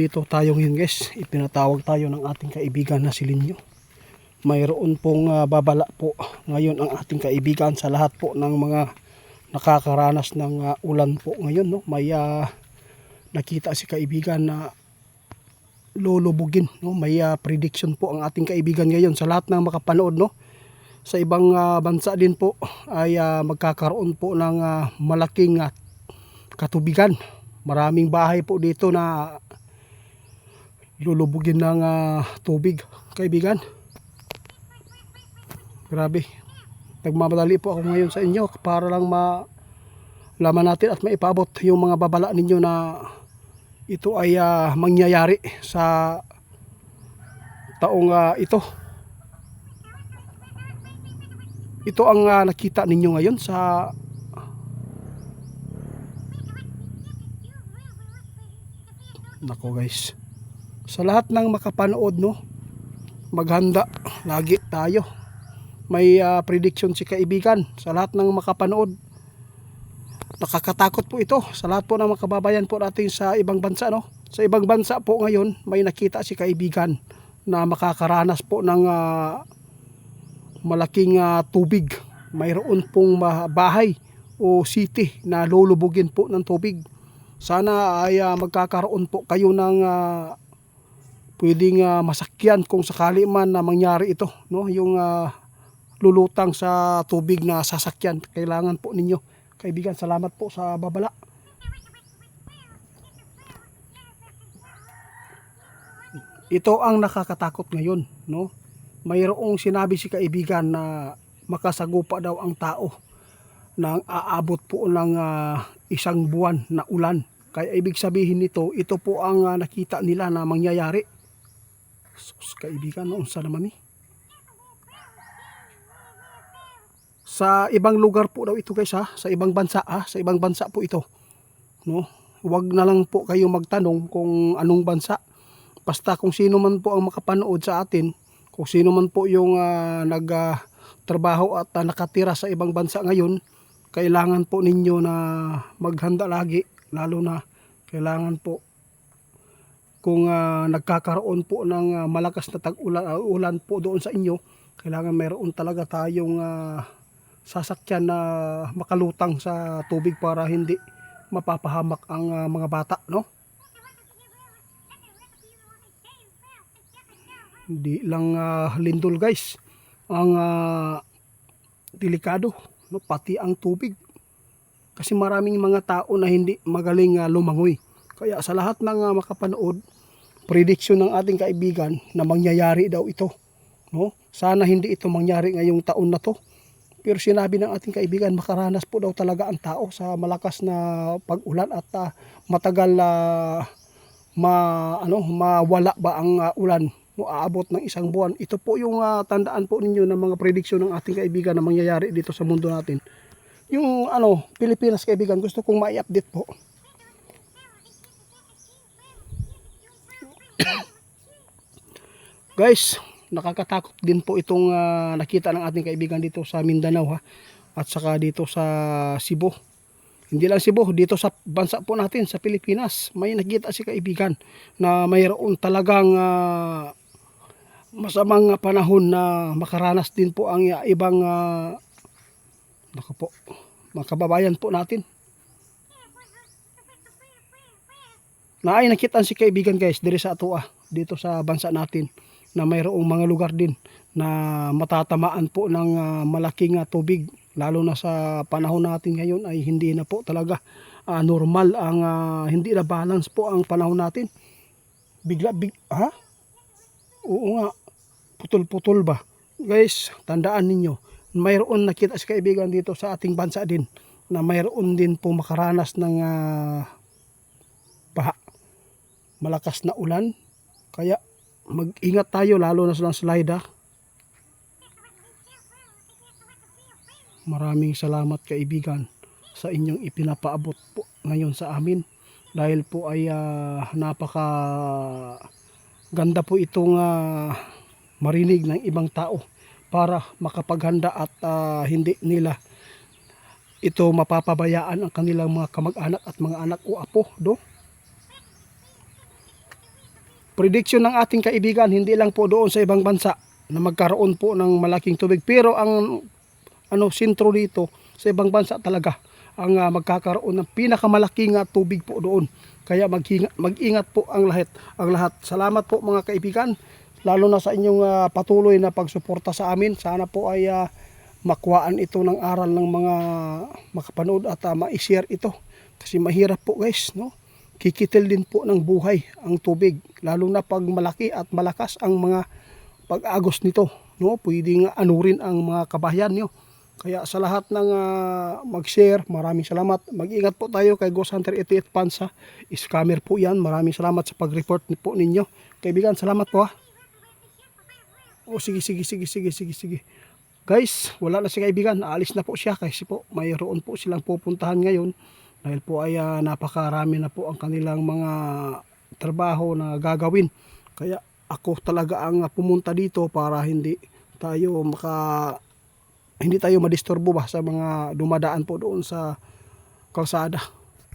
dito tayo ngayon guys, ipinatawag tayo ng ating kaibigan na si Linyo. Mayroon pong babala po ngayon ang ating kaibigan sa lahat po ng mga nakakaranas ng ulan po ngayon, no? May nakita si kaibigan na lulubugin, no? May prediction po ang ating kaibigan ngayon sa lahat ng makapanood, no? Sa ibang bansa din po ay magkakaroon po ng malaking katubigan. Maraming bahay po dito na lulubugin ng tubig, kaibigan. Grabe. Nagmamadali po ako ngayon sa inyo para lang malaman natin at maipabot yung mga babala ninyo na ito ay mangyayari sa taong ito. Ito ang nakita ninyo ngayon sa nako guys, sa lahat ng makapanood, no, maghanda lagi tayo. May prediction si kaibigan sa lahat ng makapanood. Nakakatakot po ito sa lahat po ng mga kababayan po natin sa ibang bansa, no. Sa ibang bansa po ngayon may nakita si kaibigan na makakaranas po ng malaking tubig. Mayroon pong bahay o city na lulubugin po ng tubig. Sana ay magkakaroon po kayo ng pwedeng masakyan kung sakali man na mangyari ito, no? Yung lulutang sa tubig na sasakyan. Kailangan po ninyo, kaibigan. Salamat po sa babala. Ito ang nakakatakot ngayon, no? Mayroong sinabi si kaibigan na makasagupa daw ang tao nang aabot po ng isang buwan na ulan. Kaya ibig sabihin nito, ito po ang nakita nila na mangyayari. Sus, kaibigan, noon sa naman sa ibang lugar po daw ito guys, sa ibang bansa, sa ibang bansa po ito, no? Huwag na lang po kayo magtanong kung anong bansa. Basta kung sino man po ang makapanood sa atin, kung sino man po yung nagtrabaho at nakatira sa ibang bansa ngayon, kailangan po ninyo na maghanda lagi. Lalo na kailangan po kung nagkakaroon po ng malakas na tag-ulan po doon sa inyo, kailangan mayroon talaga tayong sasakyan na makalutang sa tubig para hindi mapapahamak ang mga bata, no? Hindi lang lindol guys ang delikado, no? Pati ang tubig. Kasi maraming mga tao na hindi magaling lumangoy. Kaya sa lahat ng makapanood, prediction ng ating kaibigan na mangyayari daw ito, no? Sana hindi ito mangyari ngayong taon na to. Pero sinabi ng ating kaibigan, makaranas po daw talaga ang tao sa malakas na pag-ulan at matagal mawala ba ang ulan, no? Aabot ng isang buwan. Ito po yung tandaan po ninyo ng mga prediction ng ating kaibigan na mangyayari dito sa mundo natin. Yung Pilipinas, kaibigan, gusto kong mai-update po. Guys, nakakatakot din po itong nakita ng ating kaibigan dito sa Mindanao, at saka dito sa Cebu. Hindi lang Cebu, dito sa bansa po natin sa Pilipinas, may nakita si kaibigan na mayroon talagang masamang panahon na makaranas din po ang ibang naku po, mga kababayan po natin. Na ay nakitaan si kaibigan guys diri sa ato dito sa bansa natin na mayroong mga lugar din na matatamaan po ng malaking tubig. Lalo na sa panahon natin ngayon ay hindi na po talaga normal ang hindi na balance po ang panahon natin. Oo nga, putol-putol ba? Guys, tandaan ninyo, mayroon nakita si kaibigan dito sa ating bansa din na mayroon din po makaranas ng baha, malakas na ulan. Kaya mag-ingat tayo, lalo na sa landslide. Maraming salamat kaibigan sa inyong ipinapaabot po ngayon sa amin, dahil po ay napaka ganda po itong marinig ng ibang tao para makapaghanda at hindi nila ito mapapabayaan ang kanilang mga kamag-anak at mga anak o apo, do. prediction ng ating kaibigan, hindi lang po doon sa ibang bansa na magkaroon po ng malaking tubig, pero ang sentro dito sa ibang bansa talaga ang magkakaroon ng pinakamalaking tubig po doon. Kaya mag-ingat po ang lahat. Salamat po mga kaibigan, lalo na sa inyong patuloy na pagsuporta sa amin. Sana po ay makuhaan ito ng aral ng mga makapanood at ma-share ito. Kasi mahirap po guys, no? Kikitil din po ng buhay ang tubig, lalo na pag malaki at malakas ang mga pag-agos nito, no? Pwedeng anurin ang mga kabahayan nyo. Kaya sa lahat ng mag-share, maraming salamat. Mag-ingat po tayo kay Ghost Hunter 88 Pansa. Scammer po yan. Maraming salamat sa pag-report po ninyo. Kaibigan, salamat po ha. O sige. Guys, wala na si kaibigan. Aalis na po siya kasi po mayroon po silang pupuntahan ngayon. Dahil po ay napakarami na po ang kanilang mga trabaho na gagawin. Kaya ako talaga ang pumunta dito para hindi tayo madisturbo ba sa mga dumadaan po doon sa kalsada.